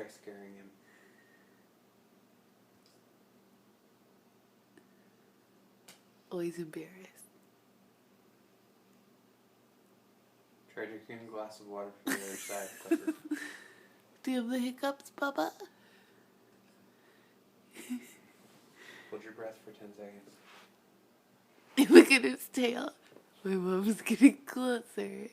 try scaring him. Oh, he's embarrassed. Try drinking a glass of water from the other side, Clifford. Do you have the hiccups, Bubba? Hold your breath for 10 seconds. Look at his tail. My mom's getting closer.